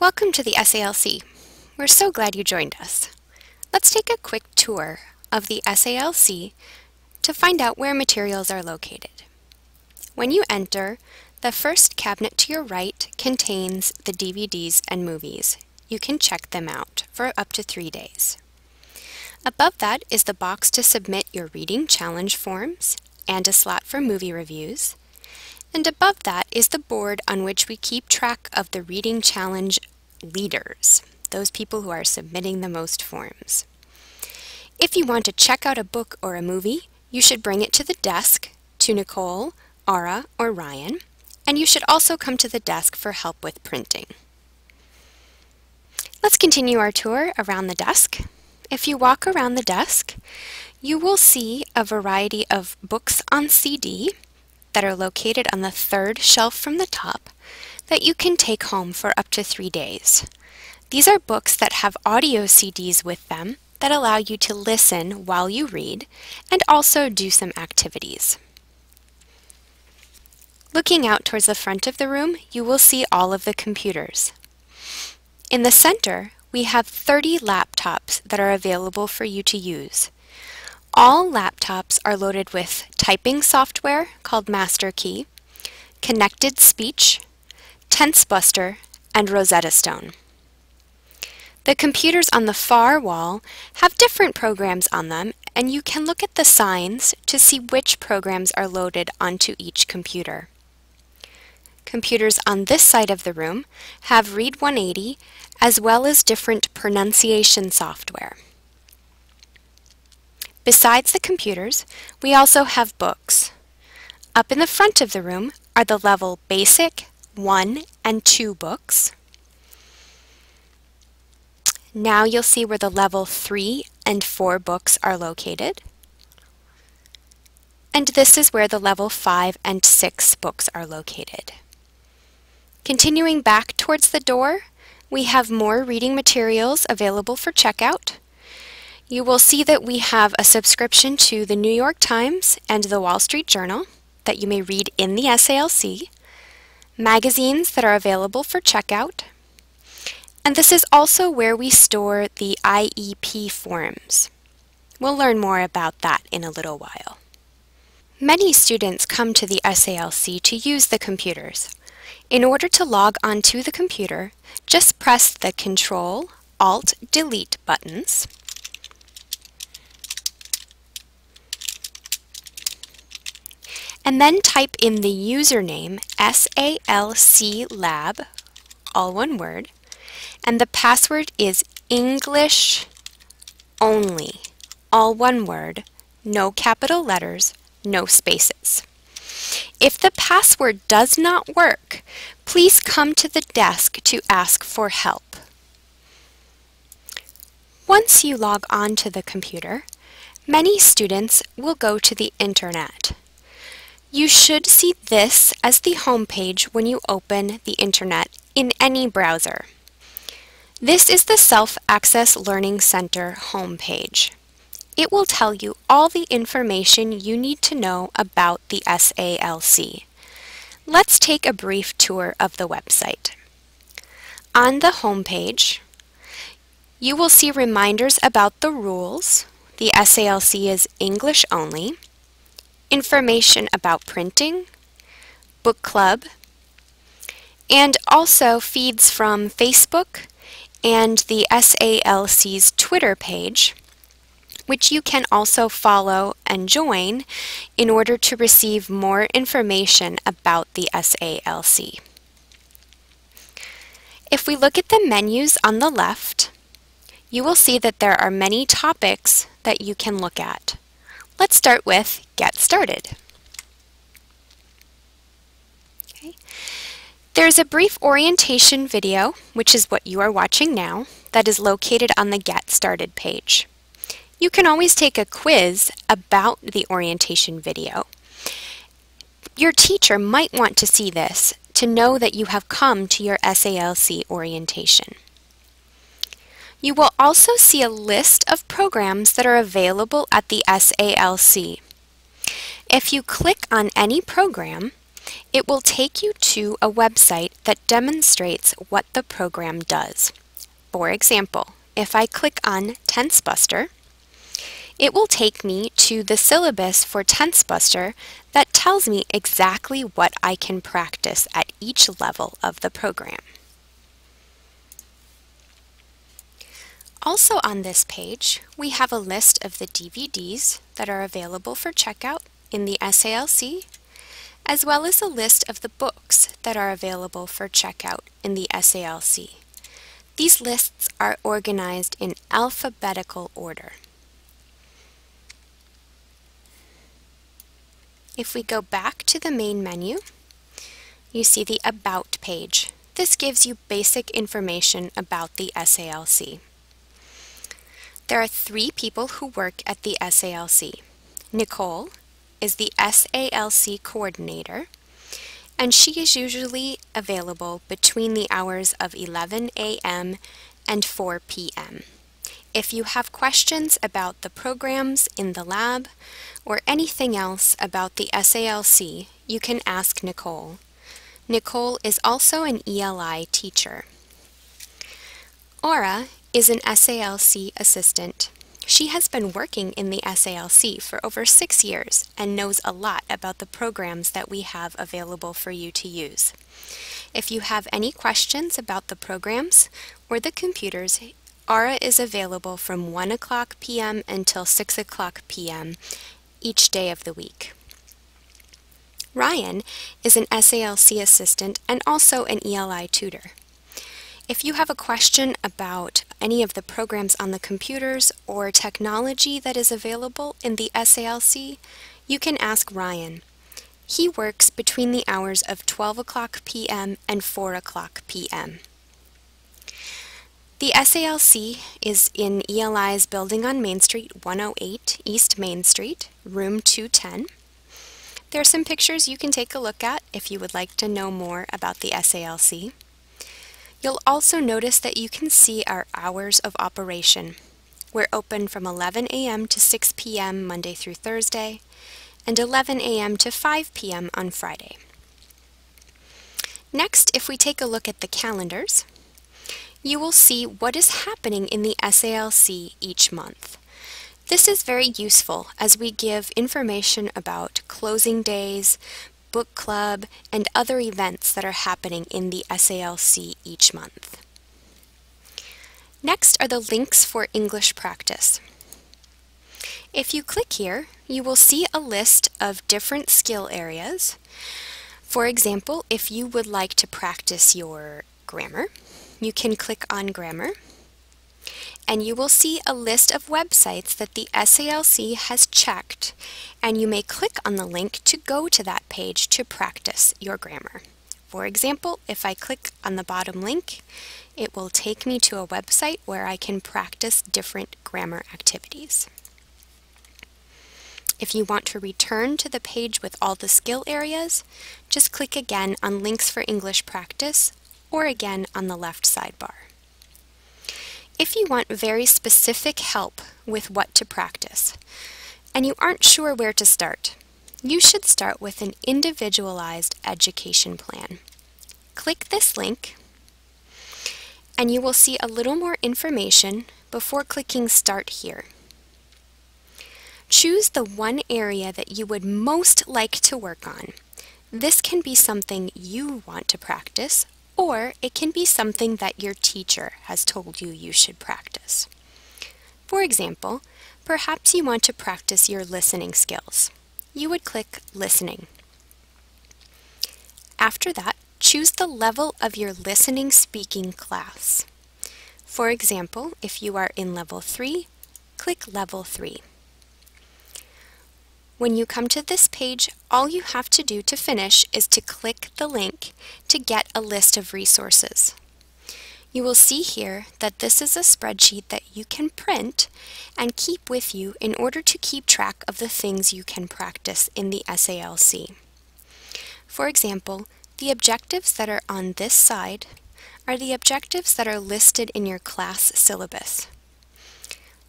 Welcome to the SALC. We're so glad you joined us. Let's take a quick tour of the SALC to find out where materials are located. When you enter, the first cabinet to your right contains the DVDs and movies. You can check them out for up to 3 days. Above that is the box to submit your reading challenge forms and a slot for movie reviews. And above that is the board on which we keep track of the reading challenge leaders, those people who are submitting the most forms. If you want to check out a book or a movie, you should bring it to the desk, to Nicole, Ara, or Ryan, and you should also come to the desk for help with printing. Let's continue our tour around the desk. If you walk around the desk, you will see a variety of books on CD that are located on the third shelf from the top that you can take home for up to 3 days. These are books that have audio CDs with them that allow you to listen while you read and also do some activities. Looking out towards the front of the room, you will see all of the computers. In the center, we have 30 laptops that are available for you to use. All laptops are loaded with typing software called MasterKey, Connected Speech, TenseBuster, and Rosetta Stone. The computers on the far wall have different programs on them, and you can look at the signs to see which programs are loaded onto each computer. Computers on this side of the room have Read 180 as well as different pronunciation software. Besides the computers, we also have books. Up in the front of the room are the level Basic, 1, and 2 books. Now you'll see where the level 3 and 4 books are located. And this is where the level 5 and 6 books are located. Continuing back towards the door, we have more reading materials available for checkout. You will see that we have a subscription to the New York Times and the Wall Street Journal that you may read in the SALC, magazines that are available for checkout, and this is also where we store the IEP forms. We'll learn more about that in a little while. Many students come to the SALC to use the computers. In order to log onto the computer, just press the Control, Alt, Delete buttons. And then type in the username SALC Lab, all one word, and the password is English only, all one word, no capital letters, no spaces. If the password does not work, please come to the desk to ask for help. Once you log on to the computer, many students will go to the internet. You should see this as the home page when you open the internet in any browser. This is the Self-Access Learning Center home page. It will tell you all the information you need to know about the SALC. Let's take a brief tour of the website. On the home page, you will see reminders about the rules. The SALC is English only, information about printing, book club, and also feeds from Facebook and the SALC's Twitter page, which you can also follow and join in order to receive more information about the SALC. If we look at the menus on the left, you will see that there are many topics that you can look at. Let's start with Get Started. Okay. There's a brief orientation video, which is what you are watching now, that is located on the Get Started page. You can always take a quiz about the orientation video. Your teacher might want to see this to know that you have come to your SALC orientation. You will also see a list of programs that are available at the SALC. If you click on any program, It will take you to a website that demonstrates what the program does. For example, if I click on TenseBuster, it will take me to the syllabus for TenseBuster that tells me exactly what I can practice at each level of the program. Also on this page, we have a list of the DVDs that are available for checkout in the SALC, as well as a list of the books that are available for checkout in the SALC. These lists are organized in alphabetical order. If we go back to the main menu, you see the About page. This gives you basic information about the SALC. There are 3 people who work at the SALC. Nicole is the SALC coordinator, and she is usually available between the hours of 11 a.m. and 4 p.m. If you have questions about the programs in the lab or anything else about the SALC, you can ask Nicole. Nicole is also an ELI teacher. Aura is an SALC assistant. She has been working in the SALC for over 6 years and knows a lot about the programs that we have available for you to use. If you have any questions about the programs or the computers, Aura is available from 1 o'clock p.m. until 6 o'clock p.m. each day of the week. Ryan is an SALC assistant and also an ELI tutor. If you have a question about any of the programs on the computers or technology that is available in the SALC, you can ask Ryan. He works between the hours of 12 o'clock p.m. and 4 o'clock p.m. The SALC is in ELI's building on Main Street, 108 East Main Street, room 210. There are some pictures you can take a look at if you would like to know more about the SALC. You'll also notice that you can see our hours of operation. We're open from 11 a.m. to 6 p.m. Monday through Thursday, and 11 a.m. to 5 p.m. on Friday. Next, if we take a look at the calendars, you will see what is happening in the SALC each month. This is very useful as we give information about closing days, book club, and other events that are happening in the SALC each month. Next are the links for English practice. If you click here, you will see a list of different skill areas. For example, if you would like to practice your grammar, you can click on Grammar, and you will see a list of websites that the SALC has checked, and you may click on the link to go to that page to practice your grammar. For example, if I click on the bottom link, it will take me to a website where I can practice different grammar activities. If you want to return to the page with all the skill areas, just click again on Links for English Practice or again on the left sidebar. If you want very specific help with what to practice, and you aren't sure where to start, you should start with an individualized education plan. Click this link, and you will see a little more information before clicking Start Here. Choose the one area that you would most like to work on. This can be something you want to practice, or it can be something that your teacher has told you you should practice. For example, perhaps you want to practice your listening skills. You would click Listening. After that, choose the level of your listening speaking class. For example, if you are in Level 3, click Level 3. When you come to this page, all you have to do to finish is to click the link to get a list of resources. You will see here that this is a spreadsheet that you can print and keep with you in order to keep track of the things you can practice in the SALC. For example, the objectives that are on this side are the objectives that are listed in your class syllabus.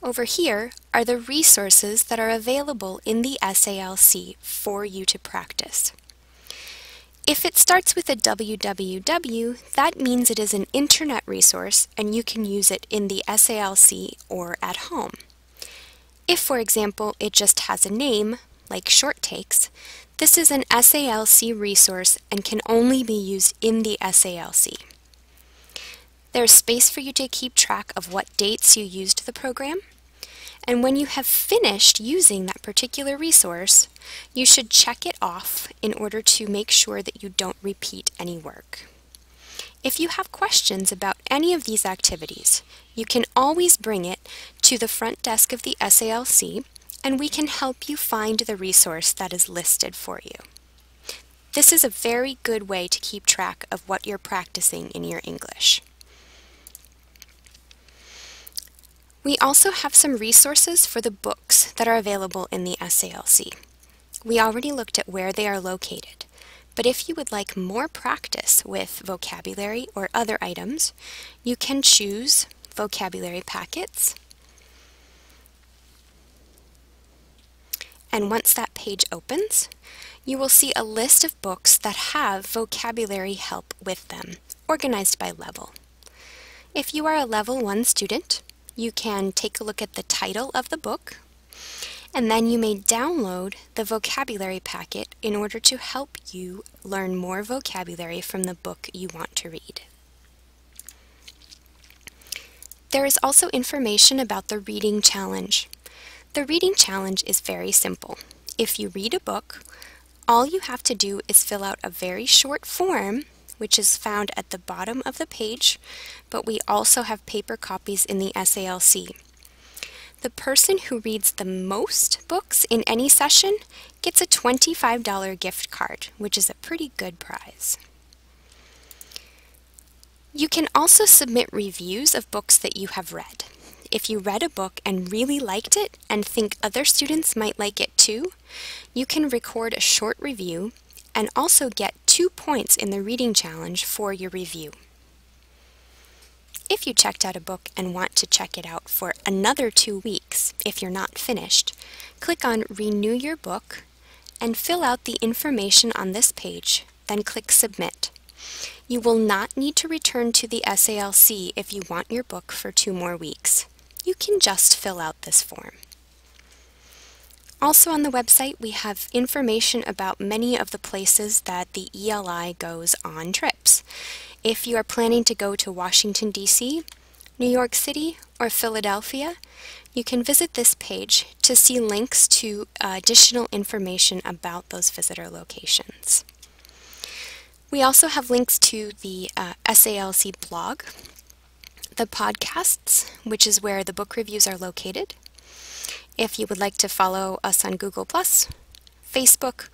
Over here are the resources that are available in the SALC for you to practice. If it starts with a www, that means it is an internet resource and you can use it in the SALC or at home. If, for example, it just has a name, like short takes, this is an SALC resource and can only be used in the SALC. There's space for you to keep track of what dates you used the program, and when you have finished using that particular resource, you should check it off in order to make sure that you don't repeat any work. If you have questions about any of these activities, you can always bring it to the front desk of the SALC, and we can help you find the resource that is listed for you. This is a very good way to keep track of what you're practicing in your English. We also have some resources for the books that are available in the SALC. We already looked at where they are located, but if you would like more practice with vocabulary or other items, you can choose vocabulary packets. And once that page opens, you will see a list of books that have vocabulary help with them, organized by level. If you are a Level 1 student, you can take a look at the title of the book, and then you may download the vocabulary packet in order to help you learn more vocabulary from the book you want to read. There is also information about the reading challenge. The reading challenge is very simple. If you read a book, all you have to do is fill out a very short form, which is found at the bottom of the page, but we also have paper copies in the SALC. The person who reads the most books in any session gets a $25 gift card, which is a pretty good prize. You can also submit reviews of books that you have read. If you read a book and really liked it and think other students might like it too, you can record a short review and also get 2 points in the reading challenge for your review. If you checked out a book and want to check it out for another 2 weeks, if you're not finished, click on Renew Your Book and fill out the information on this page, then click Submit. You will not need to return to the SALC if you want your book for 2 more weeks. You can just fill out this form. Also on the website, we have information about many of the places that the ELI goes on trips. If you are planning to go to Washington, D.C., New York City, or Philadelphia, you can visit this page to see links to additional information about those visitor locations. We also have links to the SALC blog, the podcasts, which is where the book reviews are located. If you would like to follow us on Google+, Facebook,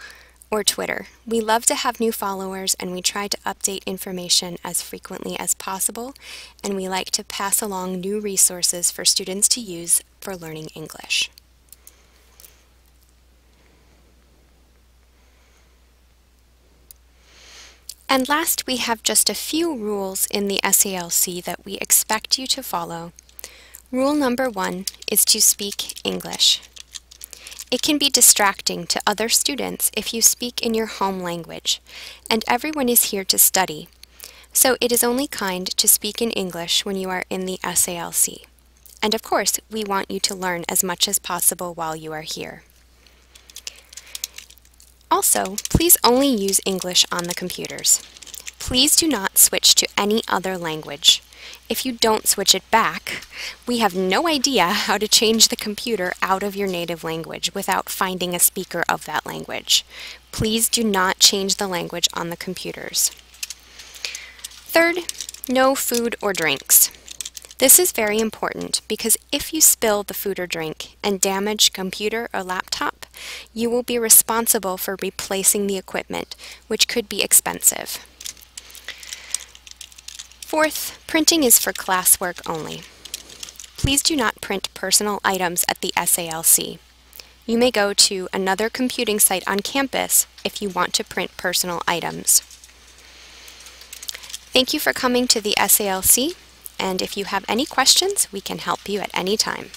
or Twitter, we love to have new followers and we try to update information as frequently as possible, and we like to pass along new resources for students to use for learning English. And last, we have just a few rules in the SALC that we expect you to follow. Rule number 1 is to speak English. It can be distracting to other students if you speak in your home language, and everyone is here to study, so it is only kind to speak in English when you are in the SALC. And of course, we want you to learn as much as possible while you are here. Also, please only use English on the computers. Please do not switch to any other language. If you don't switch it back, we have no idea how to change the computer out of your native language without finding a speaker of that language. Please do not change the language on the computers. Third, no food or drinks. This is very important because if you spill the food or drink and damage computer or laptop, you will be responsible for replacing the equipment, which could be expensive. Fourth, printing is for classwork only. Please do not print personal items at the SALC. You may go to another computing site on campus if you want to print personal items. Thank you for coming to the SALC, and if you have any questions, we can help you at any time.